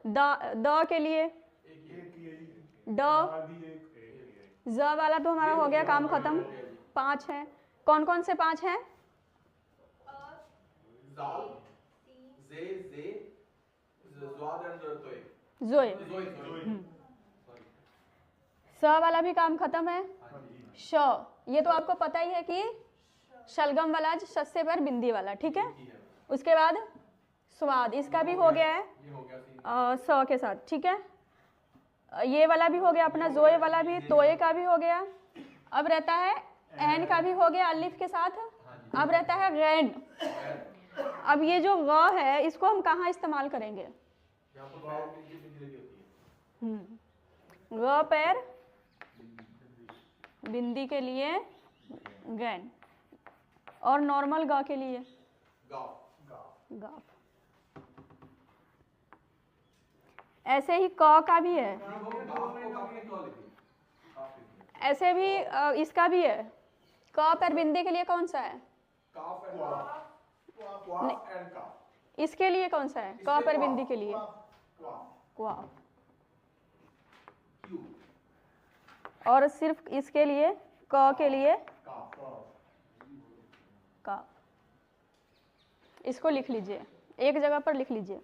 The के लिए ड, ज वाला तो हमारा हो गया, काम खत्म। 5 है, कौन कौन से 5 हैं? जोए। स वाला भी काम खत्म है। श, ये तो आपको पता ही है कि शलगम वाला, शस्से पर बिंदी वाला, ठीक है। उसके बाद स्वाद, इसका भी हो गया है स के साथ, ठीक है। ये वाला भी हो गया अपना, जोए वाला भी, तोए का भी हो गया। अब रहता है एन का भी हो गया अलिफ के साथ। अब रहता है गैन। अब ये जो ग है इसको हम कहाँ इस्तेमाल करेंगे? ग पैर बिंदी के लिए गैन, और नॉर्मल ग के लिए गाफ। ऐसे ही क का भी है, ऐसे भी इसका भी है। क पर बिंदी के लिए कौन सा है? इसके लिए कौन सा है? क पर बिंदी के लिए क्वाफ। और सिर्फ इसके लिए क के लिए का। इसको लिख लीजिए, एक जगह पर लिख लीजिए।